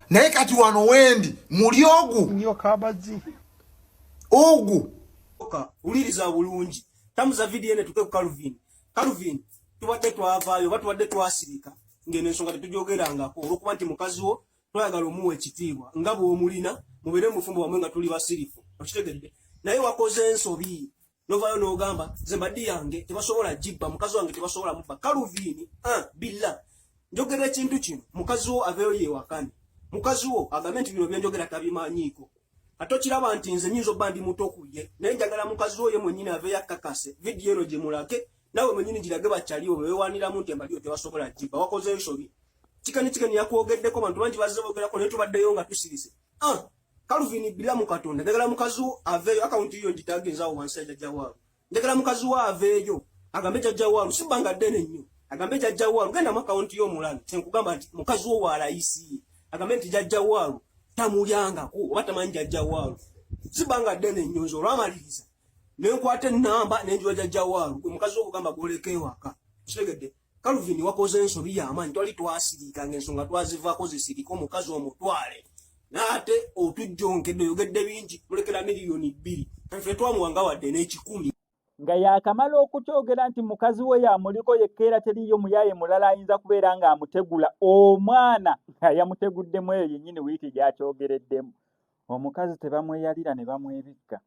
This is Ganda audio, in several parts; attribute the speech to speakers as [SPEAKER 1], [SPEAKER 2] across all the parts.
[SPEAKER 1] naye kati wano wendi muli ogu
[SPEAKER 2] nyo kabazi
[SPEAKER 1] ogu
[SPEAKER 3] uliriza bulungi tamuza video ene tuke ku Calvin tubadde twavaayo batubadde twasirika ngene ensonga tetujogerangako olwokuba nti mukazi wo twayagala omuwa ekitiibwa nga bw'omulina mubere mufumbo wamwe nga tuli basirifu okitegedde naye wakoze ensobi novaayo n'ogamba ze mbaddi yange tebasobola jibba mukazi wange tebasobola mubba Calvin billa njogera ekintu kino mukazi wo aveeyo yeewakane mukazi wo agambe nti bino byenjogera tabimanyiiko atokiraba nti nze nyinza obba ndi muto kuye naye njagala mukazi wo ye mwennyini aveeyo akakase vidiyo eno gye mulage nawe mwennyini girage bakyaliwo bewewaniramu nti embaliyo tebasobola jibba wakoze ensobi kikani yakwogeddeko bantu bangi bazze boogerako naye tubaddeyo nga tusirise Calvin bila mu Katonda njagala mukazi wo aveeyo akawunti yiyo ngitagenzaawo wansi ya jjajja waalu njagala mukazi wo aveeyo agambe jjajja waalu sibbanga ddene nnyo agambe jjajja waalu genda mu akawunti y'omulala kyenkugamba nti mukazi wo wa layisi agambe nti jjajja waalu tamulyangako oba tamanyi jjajja waalu sibbanga ddene nnyo nze olwamaliriza nenkwata ennamba nenjiwa jjajja waalu gwe mukazi wo okugamba gwoleka ewaka kitegedde Calvin wakoze ensobi y'amaanyi twali twasiriika ng'ensonga twazivaako zisirika omukazi omutwale naate otujjonkedde oyogedde bingi tulekera miliyoni 2 nfe twamuwanga wadde n'ekikumi
[SPEAKER 4] nga yakamala okukyogera nti mukazi we yamuliko yekkeera teriyo muyaye mulala ayinza kubeera ng'amutegula omwana nga yamuteguddemu eyo yennyini wiiki gy'akyogereddemu omukazi tebamweyalira ne bamwebikka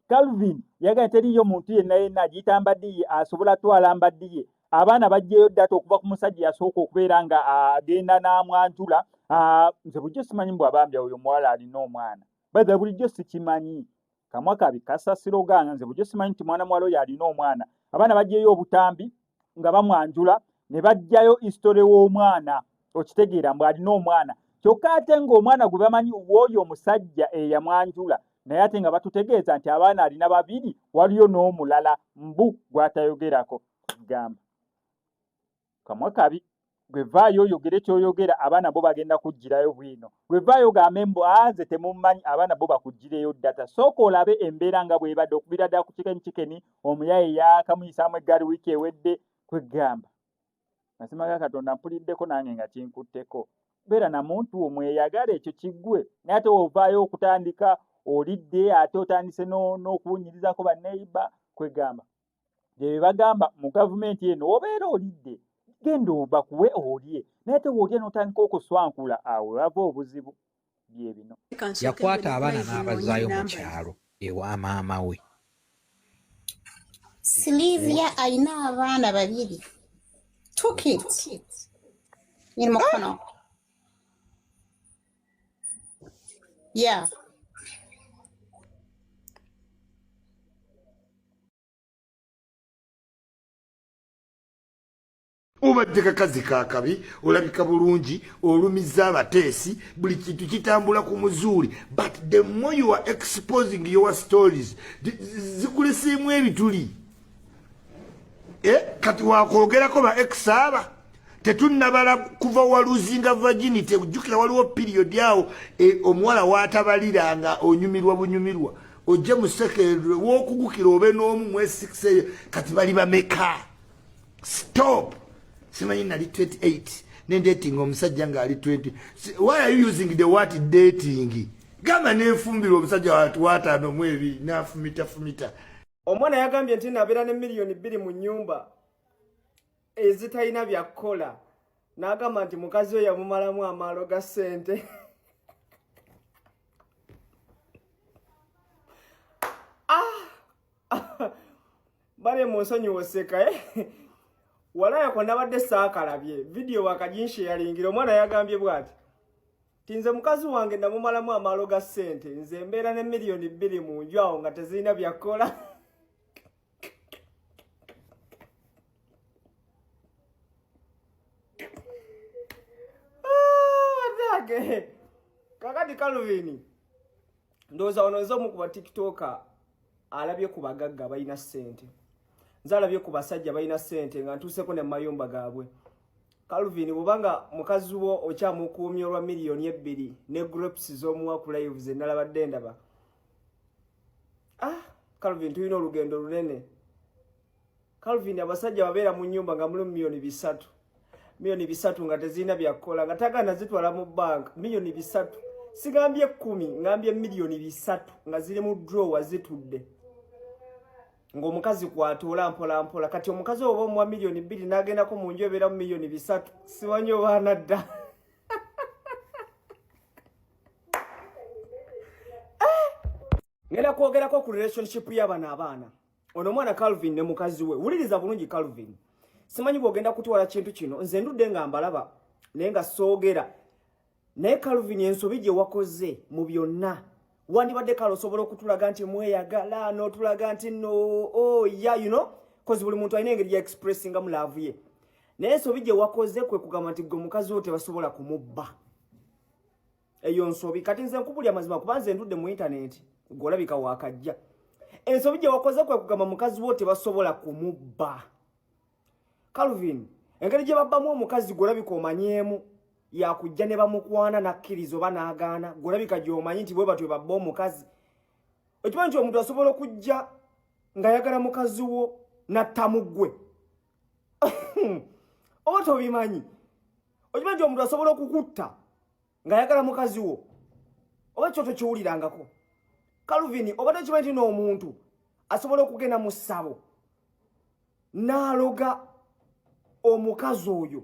[SPEAKER 4] Calvin yagala teriyo muntu yenna agiyita mbaddiye asobola twala mbaddiye abaana bajjeyo ddata okuva ku musajja yasooka okubeera nga agenda n'amwanjula nze bulijjo simanyi mbw abambya oyo muwala alina omwana baza bulijjo sikimanyi kamwa kabi kasasiro gange nze bulijjo simanyi nti mwana muwala oyo alina omwana abaana bajjeyo obutambi nga bamwanjula ne bajjayo isitole w'omwana okitegeera mbw alina omwana kyokka ate ng'omwana gwe bamanyi w'oyo omusajja eyamwanjula naye ate nga batutegeeza nti abaana alina 2 waliyo n'omulala mbu gw'atayogerako gamba kamwa kabi gwe vaayo oyogere kyoyogera abaana bo bagenda kujjirayo bwino gwe vaayo gambe mbu nze temumanyi abaana bo bakujjireyo ddata sooka olabe embeera nga bwebadde okubira ddala ku kikeni omuyaye yakamuyisaamu eggaali wiiki ewedde kwegamba masima ga Katonda mpuliddeko nange nga kinkutteko beera na muntu omweyagala ekyo kiggwe naye ate ovaayo okutandika olidde ate otandise n'okuwunyirizako baneiba kwegamba bye bagamba mu gavumenti eno obeera olidde genda obakuwe olye naye te woolye n'otandika okuswankula awo wava obuzibu bye bino
[SPEAKER 5] yakwata abaana n'abazaayo mu kyalo ewa maama we
[SPEAKER 6] Sylvia alina abaana 2 2 kids in Mokono yeah
[SPEAKER 1] obadde kakazi kakabi olabika bulungi olumiza abateesi buli kintu kitambula ku muzuuli but the more you are exposing your stories zikulisiimu ebituli kati wakwogerako ba exaba tetunnabala kuva waluzinga virginity ojjukira waliwo period awo omuwala watabaliranga onyumirwa bunyumirwa ojja mu secondary w'okugukira obe n'omu mu 6 eyo kati bali bameka stop simanyi nali 28 nendating omusajja nga ali 20 why are you using the word dating gamba nenfumbira omusajja watano mu 2 nafumita
[SPEAKER 3] omwana yagambye nti nabeera ne miliyoni 2 mu nnyumba ezitalina byakukola n'agamba nti mukazi we yamumalamu amaalo ga ssente bale munsonyi woseka walaya kwa nabadde saakalabye video wakajinshe yalingira omwana yagambye bwati tinze mukazi wange namumalamu amaalo ga ssente nze mbeera ne miliyoni 2 mu nju awo nga tezirina byakola kakati Calvin ndowooza wano nze omu ku batiktoka alabye ku bagagga balina ssente nze alabye ku basajja balina ssente nga ntuuseko ne mayumba gaabwe Calvin bw'obanga mukazi wo okyamukuumya olwa miliyoni 2 ne groups z'omuwa ku live ze nalabadde ndaba Calvin tulina olugendo lunene Calvin abasajja babeera mu nnyumba nga muli miliyoni 3 milioni 3 nga tezina byakola nga tagana zitwala mu bank milioni 3 sigambye 10 ngambye milioni 3 nga ziri mu drawer zitudde ng'omukazi kwatoola mpola mpola kati omukazi oba omuwa milioni 2 n'agendako mu nju ebeera mu milioni 3 simanyi oba anadda ngenda kwogerako ku relationship y'abana abaana ono mwana Calvin ne mukazi we wuliriza bulungi Calvin simanyi bwogenda kutwala kintu kino nze ndudde nga mbalaba naye nga soogera naye Calvin ensobi gye wakoze mu byonna wandibadde kale osobola okutulaga nti mweyagala n'otulaga nti no oh yeah you know cause buli muntu alina engeri ya expressinga mu love ye naye ensobi gye wakoze kwe kugamba nti gwe mukazi wo tebasobola kumubba eyo nsobi kati nze nkubulya mazima kuba nze ndudde mu internet gwolabika wakajja ensobi gye wakoze kwe kugamba mukazi wo tebasobola kumubba Calvin engeri gye babbamu omukazi gwolabika omanyeemu yakujja ne bamukwana nakkirizo banaagaana gwolabika gy'omanyi nti bwe batwe babba omukazi okimanyi nti omuntu asobola okujja ng'ayagala mukazi wo nattamuggwe oba tobimanyi okimanyi nti omuntu asobola okukutta ng'ayagala mukazi wo oba kyo tokiwulirangako Calvin oba tokimanyi nti n'omuntu asobola okugenda mu ssabo n'aloga omukazi oyo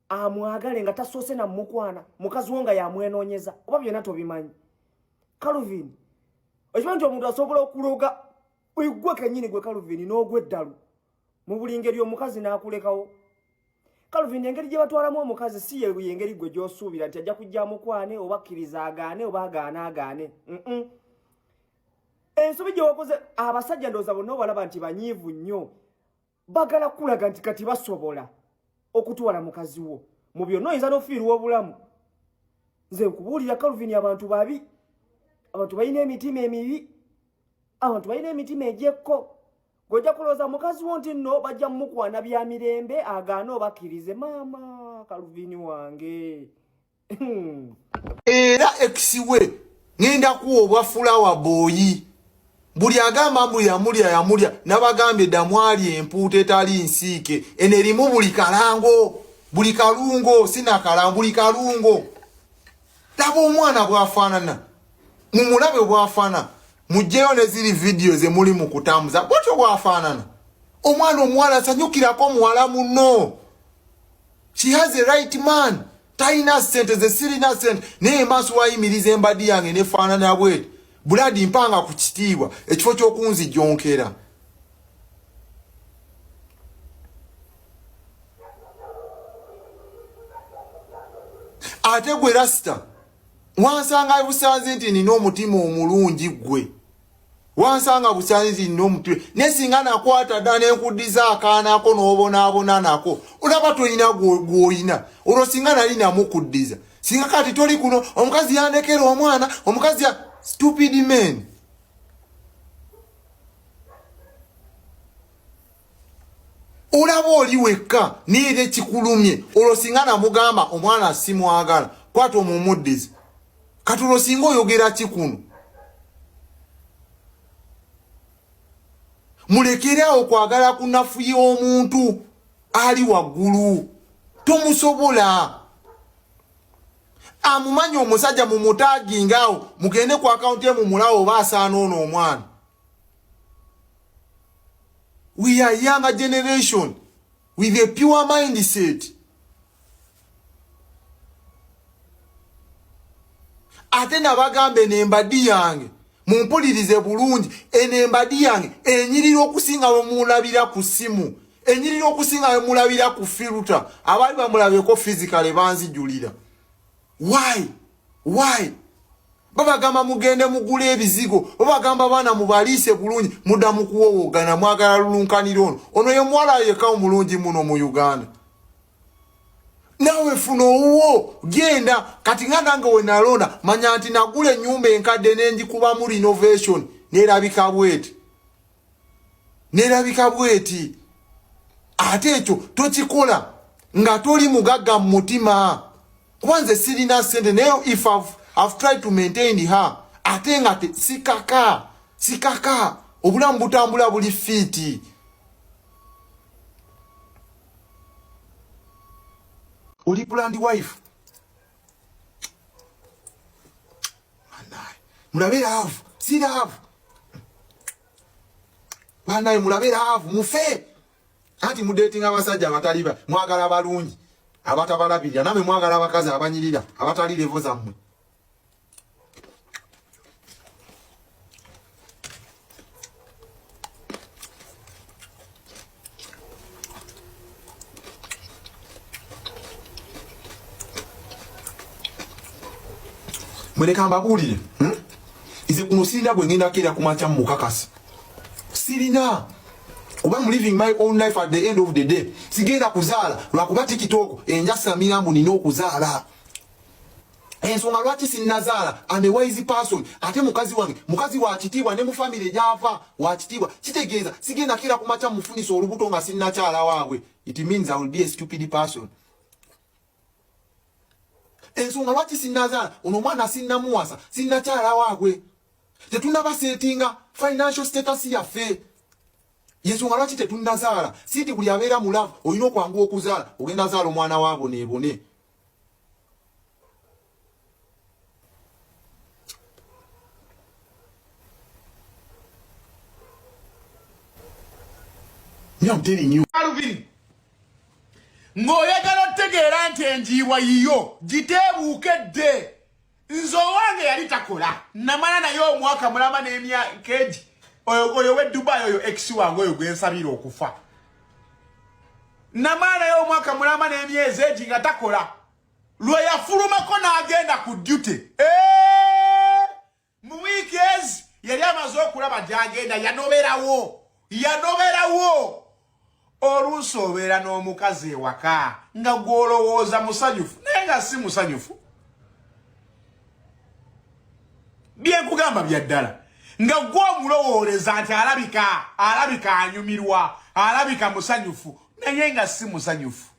[SPEAKER 3] amwagale nga tasoose na mukwana mukazi wo nga yamwenoonyeza oba byonna tobimanyi Calvin okimanyi nti omuntu asobola okuloga igwe kennyini gwe Calvin n'ogwa eddalu mu buli ngeri omukazi n'akulekawo Calvin engeri gye batwalamu omukazi si ye engeri gwe gy'osuubira nti ajja kujja mukwane oba akkiriza agaane oba agaane ensobi gye wakoze abasajja ndowooza bonna obalaba nti banyiivu nnyo bagala kulaga nti kati basobola okutwala mukazi wo mu byonna oyinza n'ofiirwa obulamu nze nkubuulira Calvin abantu babi abantu balina emitima emibi abantu balina emitima egyekko gwojja kulowooza mukazi wo nti nno bajja mukwana bya mirembe agaane obakkirize maama Calvin wange
[SPEAKER 2] era eksiwe ngenda kuwa obwafulawa booyi buli agamba mbu yamulya nabagambye damwali empuuta etali nsiike eno erimu buli kalungo sinakala buli kalungo laba omwana bwafaanana mumulabe bwafaana mujjeyo ne ziri vidiyo ze muli mu kutambuza bwotyo bwafaanana omwana omuwala asanyukirako muwala munno she has a right man talina ssente ze sirina ssente naye maaso wayimiriza embadi yange nefaanana bweti buladi mpanga ku kitiibwa ekifo ky'okunzijjonkera ate gwe rasita wansanga busanze nti nina omutima omulungi gwe wansanga busanze nti nina omutima naye singa nakwata dda nenkuddiza akaanako n'obonaabona nako olaba tolina gw'olina olwo singa nali namukuddiza singa kati toli kuno omukazi yandekera omwana omukazi ya stupid men olaba oli wekka niire kikulumye olwo singa namugamba omwana simwagala kwata omumuddize kati olwo singa oyogera kikuno mulekerawo kwagala kunafu y'omuntu ali waggulu tomusobola amumanyi omusajja mumutaagingawo mugende ku akaunti mumulawo oba asaana ono omwana we are younger generation with a pure mindset ate nabagambe nembadi yange mumpulirize bulungi enembadi yange enyirira okusinga bwemulabira ku ssimu enyirira okusinga bwemulabira ku firuta abali bamulabeko physically banzijulira why babagamba mugende mugula ebizigo babagamba baana mubaliise bulungi mudda mukuwowogana mwagala lulunkanira ono ye mwala yeka omulungi muno mu Uganda nawe funa owuwo genda kati nga nange we nalonda manya nti nagula ennyumba enkadde nenjikuba mu renovation nerabika bweti ate ekyo tokikola nga toli mugagga mu mutima kwanze sirina sente naye if I've tried to maintain her ate nga sikaka obulamu butambula buli fiti oli brand wife mulabe love si love banaye mulabe love mufe ati mudating abasajja abataliba mwagala balungi abatabalabirira namwe mwagala abakazi abanyirira abatali levo zammwe Mweleka mbabulire ize kuno sirina bwe ngenda kera kumacha mu kakasi sirina kuba I'm living my own life at the end of the day sigenda kuzaala lwakuba TikTok enjasa mirambu nina okuzaala ensonga lwaki sinnazaala I'm a wise person ate mukazi wa kitiibwa ne mu family gyava wa kitiibwa kitegeeza sigenda kera kumacha mufunisa olubuto nga sinnakyala waabwe it means I will be a stupid person. Ensonga lwaki sinnazaala ono mwana sinnamuwasa sinnakyala waabwe tetunnabaseetinga financial status yaffe yensonga lwaki tetunnazaala siiti buli abeera mu love olina okwanguwa okuzaala ogenda zaala omwana waabo neebone I'm telling you
[SPEAKER 1] Calvin ngoyagala otegeera nti enjiibwa yiyo giteebuukedde nze owange yali takola namala naye omwaka mulama n'emyaka egi oyo we Dubai oyo ex wange oyo gwensabira okufa namala naye omwaka mulama n'emyezi egi nga takola lwe yafulumako n'agenda ku duty mu wiiki ezi yali amaze okulaba gy'agenda yanoberawo oluusi obeera n'omukazi ewaka nga gw'olowooza musanyufu naye nga si musanyufu byenkugamba bya ddala nga gw'omulowooleza nti alabika anyumirwa alabika musanyufu naye nga si musanyufu